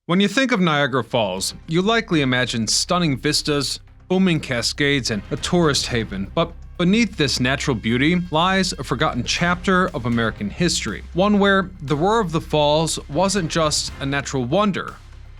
When you think of Niagara Falls, you likely imagine stunning vistas, booming cascades, and a tourist haven, but beneath this natural beauty lies a forgotten chapter of American history, one where the roar of the falls wasn't just a natural wonder,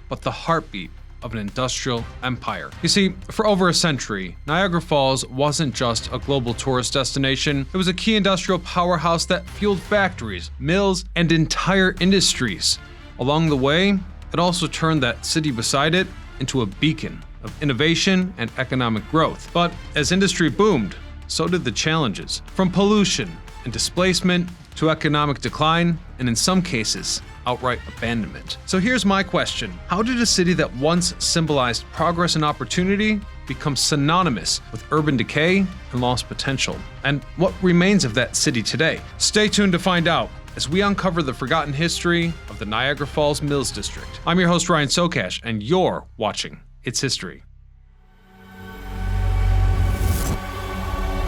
but the heartbeat of an industrial empire. You see, for over a century, Niagara Falls wasn't just a global tourist destination, it was a key industrial powerhouse that fueled factories, mills, and entire industries. Along the way, it also turned that city beside it into a beacon of innovation and economic growth. But as industry boomed, so did the challenges, from pollution and displacement to economic decline, and in some cases, outright abandonment. So here's my question. How did a city that once symbolized progress and opportunity become synonymous with urban decay and lost potential? And what remains of that city today? Stay tuned to find out as we uncover the forgotten history of the Niagara Falls Mills District. I'm your host, Ryan Sokash, and you're watching It's History.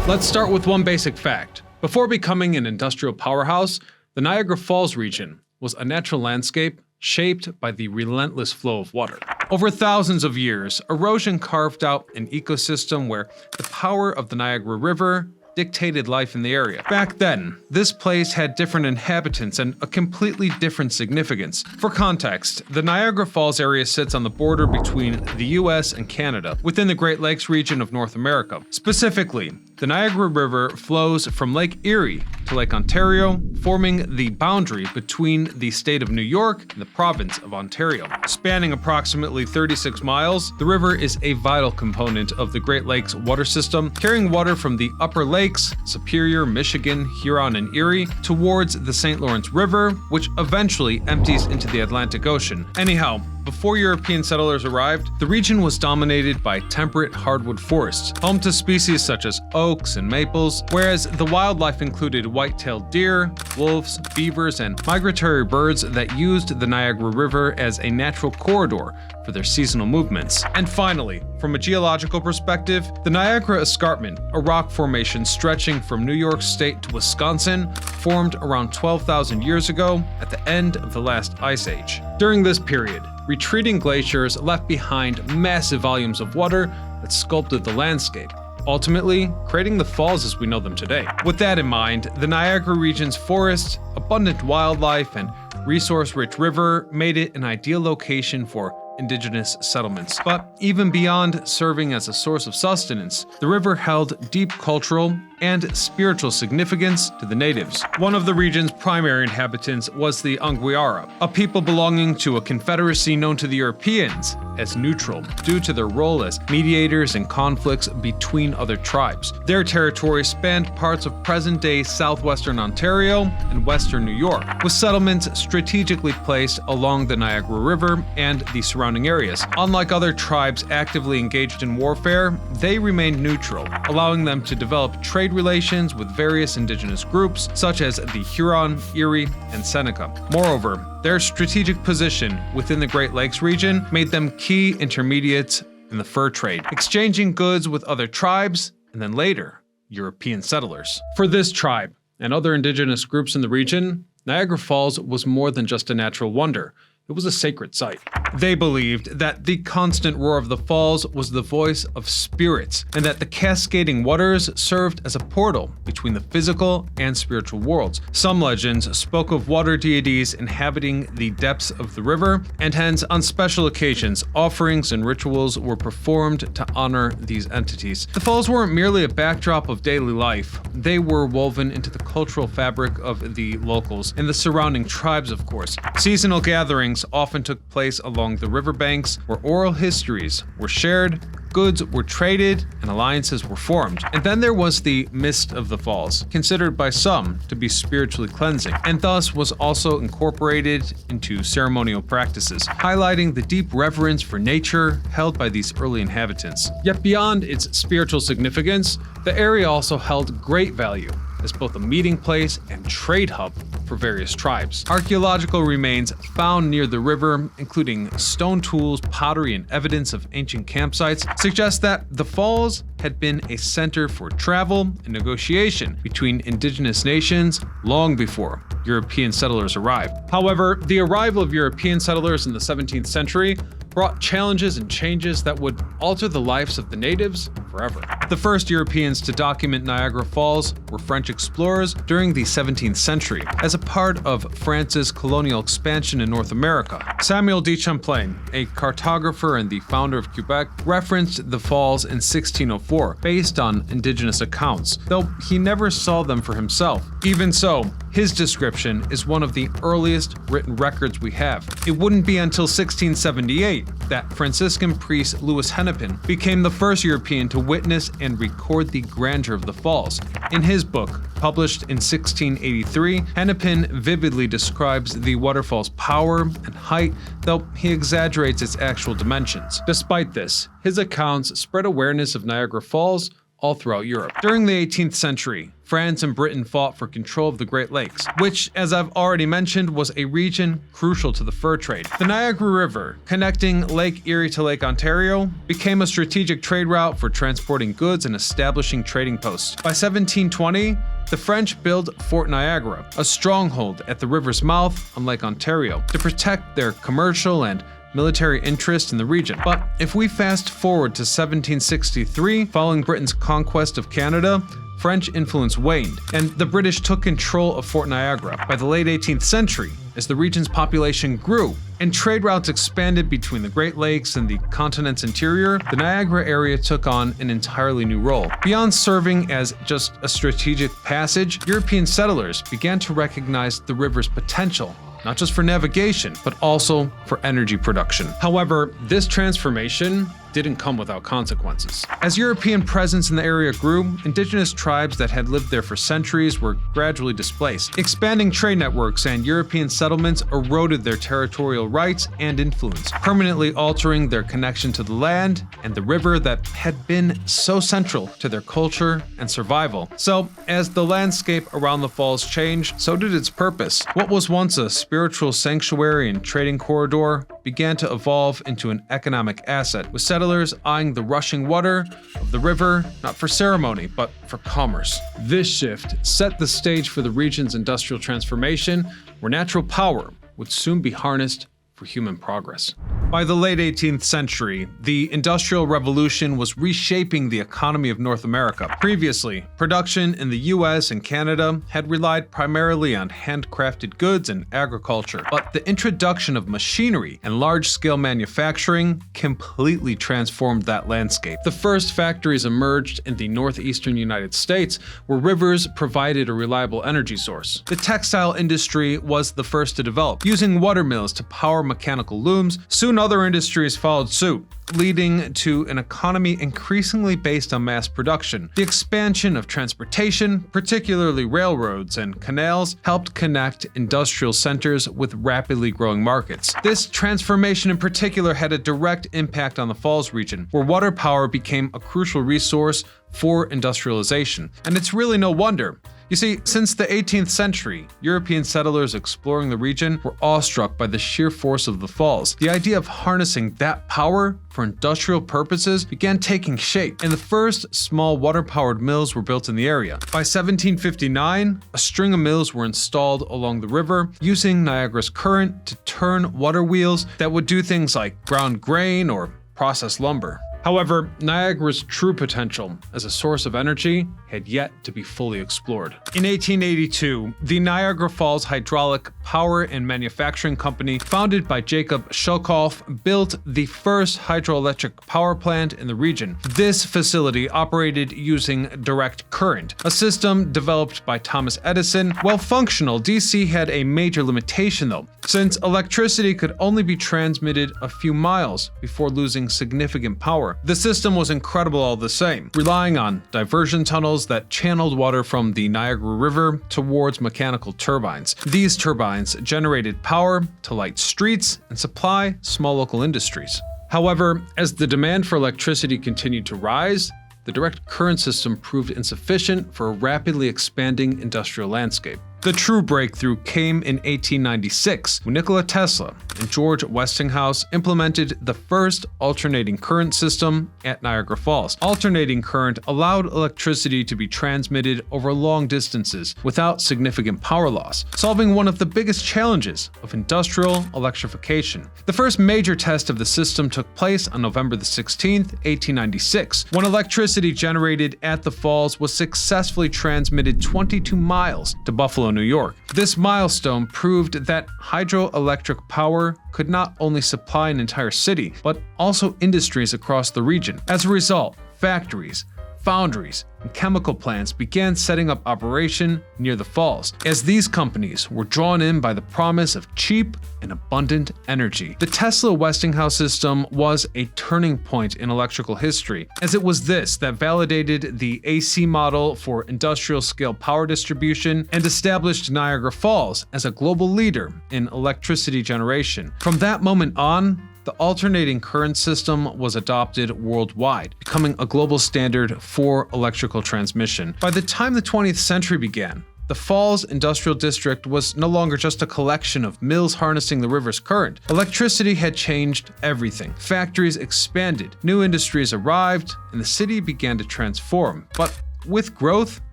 Let's start with one basic fact. Before becoming an industrial powerhouse, the Niagara Falls region was a natural landscape shaped by the relentless flow of water. Over thousands of years, erosion carved out an ecosystem where the power of the Niagara River dictated life in the area. Back then, this place had different inhabitants and a completely different significance. For context, the Niagara Falls area sits on the border between the US and Canada, within the Great Lakes region of North America. Specifically, the Niagara River flows from Lake Erie to Lake Ontario, forming the boundary between the state of New York and the province of Ontario. Spanning approximately 36 miles, the river is a vital component of the Great Lakes water system, carrying water from the upper lakes, Superior, Michigan, Huron, and Erie, towards the St. Lawrence River, which eventually empties into the Atlantic Ocean. Anyhow, before European settlers arrived, the region was dominated by temperate hardwood forests, home to species such as oaks and maples, whereas the wildlife included white-tailed deer, wolves, beavers, and migratory birds that used the Niagara River as a natural corridor for their seasonal movements. And finally, from a geological perspective, the Niagara Escarpment, a rock formation stretching from New York State to Wisconsin, formed around 12,000 years ago at the end of the last ice age. During this period, retreating glaciers left behind massive volumes of water that sculpted the landscape, ultimately creating the falls as we know them today. With that in mind, the Niagara region's forests, abundant wildlife, and resource-rich river made it an ideal location for Indigenous settlements. But even beyond serving as a source of sustenance, the river held deep cultural and spiritual significance to the natives. One of the region's primary inhabitants was the Anguiara, a people belonging to a confederacy known to the Europeans as neutral, due to their role as mediators in conflicts between other tribes. Their territory spanned parts of present-day southwestern Ontario and western New York, with settlements strategically placed along the Niagara River and the surrounding areas. Unlike other tribes actively engaged in warfare, they remained neutral, allowing them to develop trade relations with various Indigenous groups such as the Huron, Erie, and Seneca. Moreover, their strategic position within the Great Lakes region made them key intermediates in the fur trade, exchanging goods with other tribes and then later, European settlers. For this tribe and other Indigenous groups in the region, Niagara Falls was more than just a natural wonder. It was a sacred site. They believed that the constant roar of the falls was the voice of spirits, and that the cascading waters served as a portal between the physical and spiritual worlds. Some legends spoke of water deities inhabiting the depths of the river, and hence, on special occasions, offerings and rituals were performed to honor these entities. The falls weren't merely a backdrop of daily life. They were woven into the cultural fabric of the locals and the surrounding tribes, of course. Seasonal gatherings often took place along the riverbanks where oral histories were shared, goods were traded, and alliances were formed. And then there was the mist of the falls, considered by some to be spiritually cleansing, and thus was also incorporated into ceremonial practices, highlighting the deep reverence for nature held by these early inhabitants. Yet beyond its spiritual significance, the area also held great value as both a meeting place and trade hub for various tribes. Archaeological remains found near the river, including stone tools, pottery, and evidence of ancient campsites, suggest that the falls had been a center for travel and negotiation between indigenous nations long before European settlers arrived. However, the arrival of European settlers in the 17th century brought challenges and changes that would alter the lives of the natives forever. The first Europeans to document Niagara Falls were French explorers during the 17th century, as a part of France's colonial expansion in North America. Samuel de Champlain, a cartographer and the founder of Quebec, referenced the falls in 1604, based on Indigenous accounts, though he never saw them for himself. Even so, his description is one of the earliest written records we have. It wouldn't be until 1678 that Franciscan priest Louis Hennepin became the first European to witness and record the grandeur of the falls. In his book, published in 1683, Hennepin vividly describes the waterfall's power and height, though he exaggerates its actual dimensions. Despite this, his accounts spread awareness of Niagara Falls all throughout Europe. During the 18th century, France and Britain fought for control of the Great Lakes, which, as I've already mentioned, was a region crucial to the fur trade. The Niagara River, connecting Lake Erie to Lake Ontario, became a strategic trade route for transporting goods and establishing trading posts. By 1720, the French built Fort Niagara, a stronghold at the river's mouth on Lake Ontario, to protect their commercial and military interest in the region. But if we fast forward to 1763, following Britain's conquest of Canada, French influence waned, and the British took control of Fort Niagara. By the late 18th century, as the region's population grew and trade routes expanded between the Great Lakes and the continent's interior, the Niagara area took on an entirely new role. Beyond serving as just a strategic passage, European settlers began to recognize the river's potential, not just for navigation, but also for energy production. However, this transformation didn't come without consequences. As European presence in the area grew, indigenous tribes that had lived there for centuries were gradually displaced. Expanding trade networks and European settlements eroded their territorial rights and influence, permanently altering their connection to the land and the river that had been so central to their culture and survival. So, as the landscape around the falls changed, so did its purpose. What was once a spiritual sanctuary and trading corridor began to evolve into an economic asset, with settlers eyeing the rushing water of the river not for ceremony, but for commerce. This shift set the stage for the region's industrial transformation, where natural power would soon be harnessed for human progress. By the late 18th century, the Industrial Revolution was reshaping the economy of North America. Previously, production in the US and Canada had relied primarily on handcrafted goods and agriculture, but the introduction of machinery and large-scale manufacturing completely transformed that landscape. The first factories emerged in the northeastern United States, where rivers provided a reliable energy source. The textile industry was the first to develop, using watermills to power mechanical looms. Soon other industries followed suit, leading to an economy increasingly based on mass production. The expansion of transportation, particularly railroads and canals, helped connect industrial centers with rapidly growing markets. This transformation in particular had a direct impact on the Falls region, where water power became a crucial resource for industrialization. And it's really no wonder. You see, since the 18th century, European settlers exploring the region were awestruck by the sheer force of the falls. The idea of harnessing that power for industrial purposes began taking shape, and the first small water-powered mills were built in the area. By 1759, a string of mills were installed along the river, using Niagara's current to turn water wheels that would do things like ground grain or process lumber. However, Niagara's true potential as a source of energy had yet to be fully explored. In 1882, the Niagara Falls Hydraulic Power and Manufacturing Company, founded by Jacob Schulkopf, built the first hydroelectric power plant in the region. This facility operated using direct current, a system developed by Thomas Edison. While functional, DC had a major limitation though, since electricity could only be transmitted a few miles before losing significant power. The system was incredible all the same, relying on diversion tunnels that channeled water from the Niagara River towards mechanical turbines. These turbines generated power to light streets and supply small local industries. However, as the demand for electricity continued to rise, the direct current system proved insufficient for a rapidly expanding industrial landscape. The true breakthrough came in 1896 when Nikola Tesla and George Westinghouse implemented the first alternating current system at Niagara Falls. Alternating current allowed electricity to be transmitted over long distances without significant power loss, solving one of the biggest challenges of industrial electrification. The first major test of the system took place on November 16, 1896, when electricity generated at the falls was successfully transmitted 22 miles to Buffalo, New York. This milestone proved that hydroelectric power could not only supply an entire city, but also industries across the region. As a result, factories, foundries, and chemical plants began setting up operation near the falls, as these companies were drawn in by the promise of cheap and abundant energy. The Tesla-Westinghouse system was a turning point in electrical history, as it was this that validated the AC model for industrial-scale power distribution and established Niagara Falls as a global leader in electricity generation. From that moment on, the alternating current system was adopted worldwide, becoming a global standard for electrical transmission. By the time the 20th century began, the Falls Industrial District was no longer just a collection of mills harnessing the river's current. Electricity had changed everything. Factories expanded, new industries arrived, and the city began to transform. But with growth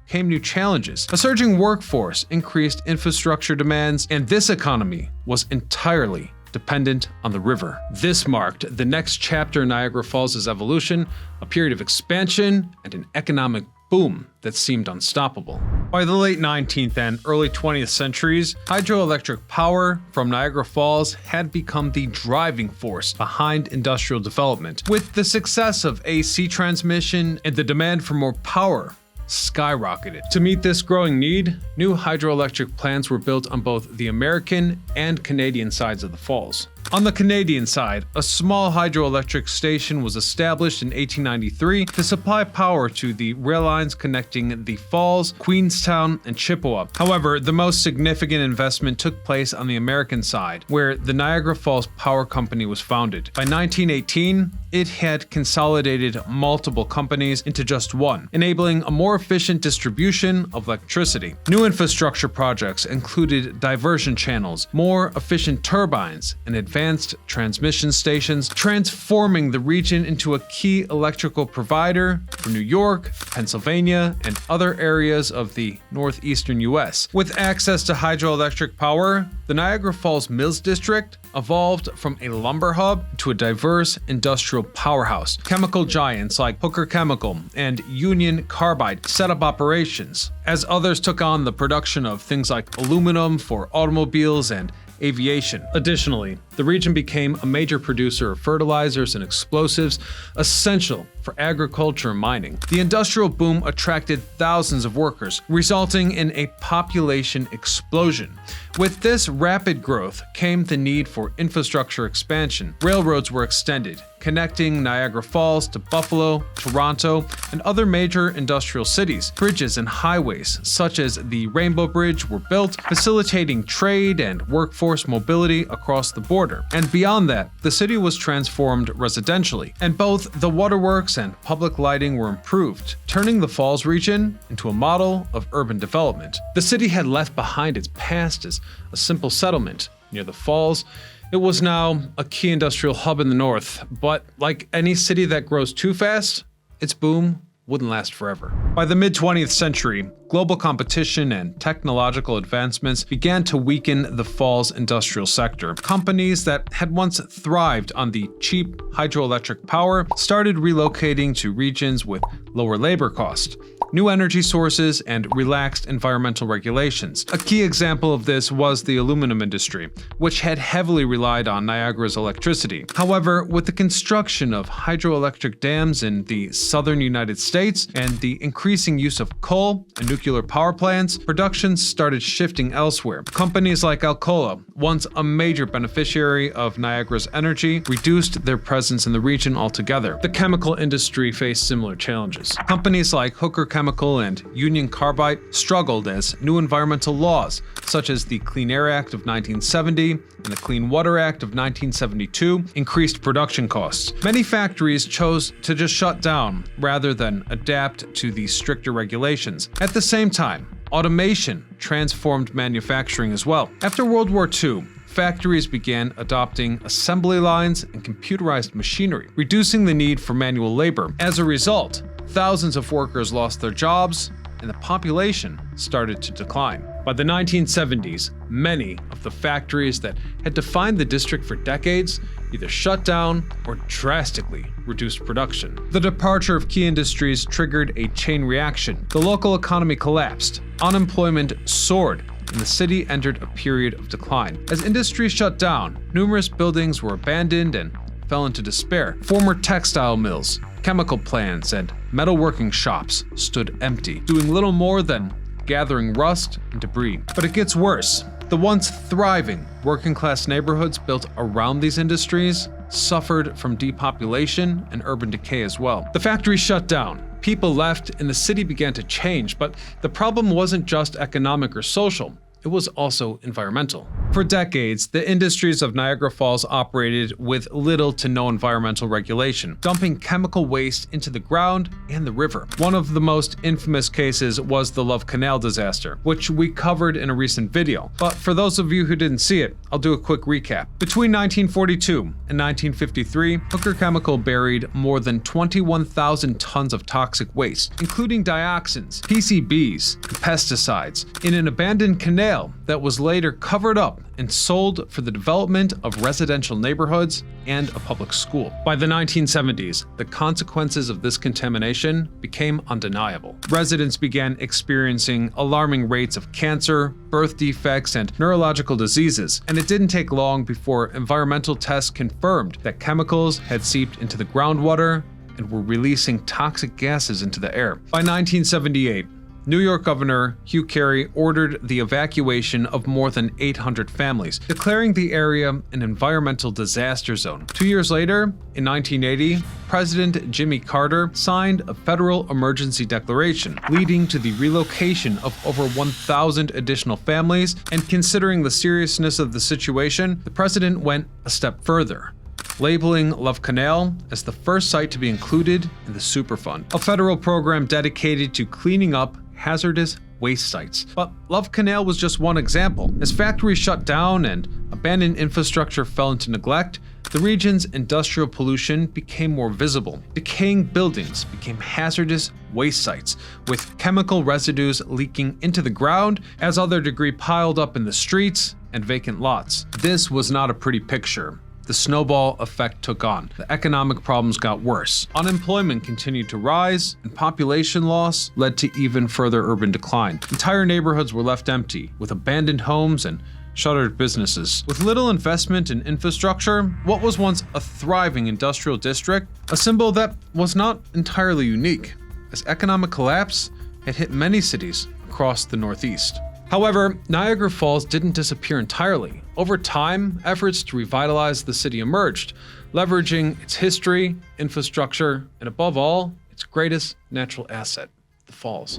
came new challenges. A surging workforce, increased infrastructure demands, and this economy was entirely dependent on the river. This marked the next chapter in Niagara Falls' evolution, a period of expansion and an economic boom that seemed unstoppable. By the late 19th and early 20th centuries, hydroelectric power from Niagara Falls had become the driving force behind industrial development. With the success of AC transmission and the demand for more power skyrocketed. To meet this growing need, new hydroelectric plants were built on both the American and Canadian sides of the falls. On the Canadian side, a small hydroelectric station was established in 1893 to supply power to the rail lines connecting the Falls, Queenstown, and Chippewa. However, the most significant investment took place on the American side, where the Niagara Falls Power Company was founded. By 1918, it had consolidated multiple companies into just one, enabling a more efficient distribution of electricity. New infrastructure projects included diversion channels, more efficient turbines, and advanced transmission stations, transforming the region into a key electrical provider for New York, Pennsylvania, and other areas of the northeastern U.S. With access to hydroelectric power, the Niagara Falls Mills District evolved from a lumber hub to a diverse industrial powerhouse. Chemical giants like Hooker Chemical and Union Carbide set up operations, as others took on the production of things like aluminum for automobiles and aviation. Additionally, the region became a major producer of fertilizers and explosives, essential for agriculture and mining. The industrial boom attracted thousands of workers, resulting in a population explosion. With this rapid growth came the need for infrastructure expansion. Railroads were extended, connecting Niagara Falls to Buffalo, Toronto, and other major industrial cities. Bridges and highways, such as the Rainbow Bridge, were built, facilitating trade and workforce mobility across the border. And beyond that, the city was transformed residentially, and both the waterworks and public lighting were improved, turning the Falls region into a model of urban development. The city had left behind its past as a simple settlement near the falls. It was now a key industrial hub in the north, but like any city that grows too fast, its boom wouldn't last forever. By the mid-20th century, global competition and technological advancements began to weaken the Falls industrial sector. Companies that had once thrived on the cheap hydroelectric power started relocating to regions with lower labor costs, new energy sources, and relaxed environmental regulations. A key example of this was the aluminum industry, which had heavily relied on Niagara's electricity. However, with the construction of hydroelectric dams in the southern United States and the increasing use of coal and nuclear power plants, production started shifting elsewhere. Companies like Alcoa, once a major beneficiary of Niagara's energy, reduced their presence in the region altogether. The chemical industry faced similar challenges. Companies like Hooker Chemical and Union Carbide struggled as new environmental laws, such as the Clean Air Act of 1970 and the Clean Water Act of 1972, increased production costs. Many factories chose to just shut down rather than adapt to these stricter regulations. At the same time, Automation transformed manufacturing as well. After World War II, factories began adopting assembly lines and computerized machinery, reducing the need for manual labor. As a result, thousands of workers lost their jobs, and the population started to decline. By the 1970s, many of the factories that had defined the district for decades either shut down or drastically reduced production. The departure of key industries triggered a chain reaction. The local economy collapsed, unemployment soared, and the city entered a period of decline. As industries shut down, numerous buildings were abandoned and fell into despair. Former textile mills, chemical plants, and metalworking shops stood empty, doing little more than gathering rust and debris. But it gets worse. The once thriving working-class neighborhoods built around these industries suffered from depopulation and urban decay as well. The factories shut down, people left, and the city began to change, but the problem wasn't just economic or social. It was also environmental. For decades, the industries of Niagara Falls operated with little to no environmental regulation, dumping chemical waste into the ground and the river. One of the most infamous cases was the Love Canal disaster, which we covered in a recent video. But for those of you who didn't see it, I'll do a quick recap. Between 1942 and 1953, Hooker Chemical buried more than 21,000 tons of toxic waste, including dioxins, PCBs, and pesticides, in an abandoned canal that was later covered up and sold for the development of residential neighborhoods and a public school. By the 1970s, the consequences of this contamination became undeniable. Residents began experiencing alarming rates of cancer, birth defects, and neurological diseases, and it didn't take long before environmental tests confirmed that chemicals had seeped into the groundwater and were releasing toxic gases into the air. By 1978, New York Governor Hugh Carey ordered the evacuation of more than 800 families, declaring the area an environmental disaster zone. 2 years later, in 1980, President Jimmy Carter signed a federal emergency declaration, leading to the relocation of over 1,000 additional families, and considering the seriousness of the situation, the president went a step further, labeling Love Canal as the first site to be included in the Superfund, a federal program dedicated to cleaning up hazardous waste sites. But Love Canal was just one example. As factories shut down and abandoned infrastructure fell into neglect, the region's industrial pollution became more visible. Decaying buildings became hazardous waste sites, with chemical residues leaking into the ground as other debris piled up in the streets and vacant lots. This was not a pretty picture. The snowball effect took on. The economic problems got worse. Unemployment continued to rise, and population loss led to even further urban decline. Entire neighborhoods were left empty, with abandoned homes and shuttered businesses. With little investment in infrastructure, what was once a thriving industrial district, a symbol that was not entirely unique, as economic collapse had hit many cities across the Northeast. However, Niagara Falls didn't disappear entirely. Over time, efforts to revitalize the city emerged, leveraging its history, infrastructure, and above all, its greatest natural asset, the falls.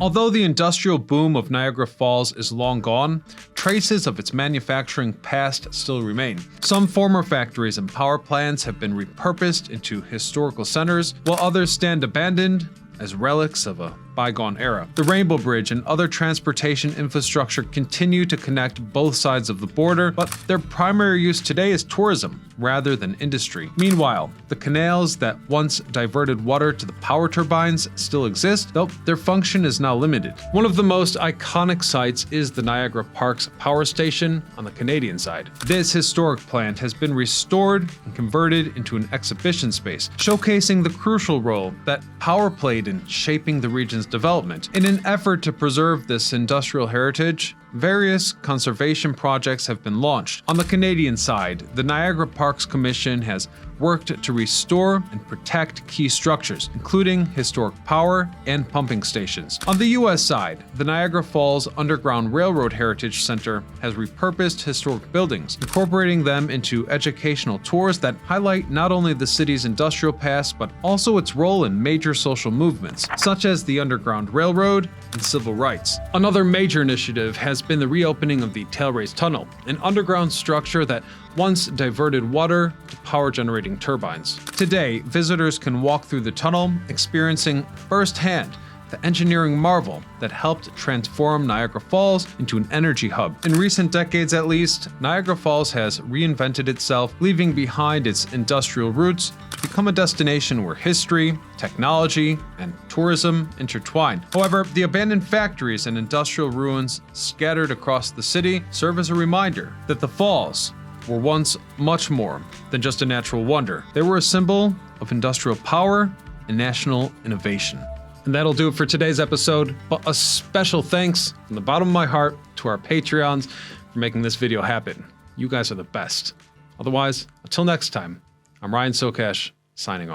Although the industrial boom of Niagara Falls is long gone, traces of its manufacturing past still remain. Some former factories and power plants have been repurposed into historical centers, while others stand abandoned as relics of a bygone era. The Rainbow Bridge and other transportation infrastructure continue to connect both sides of the border, but their primary use today is tourism rather than industry. Meanwhile, the canals that once diverted water to the power turbines still exist, though their function is now limited. One of the most iconic sites is the Niagara Parks Power Station on the Canadian side. This historic plant has been restored and converted into an exhibition space, showcasing the crucial role that power played in shaping the region's development. In an effort to preserve this industrial heritage, various conservation projects have been launched. On the Canadian side, the Niagara Parks Commission has worked to restore and protect key structures, including historic power and pumping stations. On the US side, the Niagara Falls Underground Railroad Heritage Center has repurposed historic buildings, incorporating them into educational tours that highlight not only the city's industrial past, but also its role in major social movements, such as the Underground Railroad and civil rights. Another major initiative has been the reopening of the Tailrace Tunnel, an underground structure that once diverted water to power generating turbines. Today, visitors can walk through the tunnel, experiencing firsthand the engineering marvel that helped transform Niagara Falls into an energy hub. In recent decades at least, Niagara Falls has reinvented itself, leaving behind its industrial roots to become a destination where history, technology, and tourism intertwine. However, the abandoned factories and industrial ruins scattered across the city serve as a reminder that the falls were once much more than just a natural wonder. They were a symbol of industrial power and national innovation. And that'll do it for today's episode, but a special thanks from the bottom of my heart to our Patreons for making this video happen. You guys are the best. Otherwise, until next time, I'm Ryan Sokesh, signing off.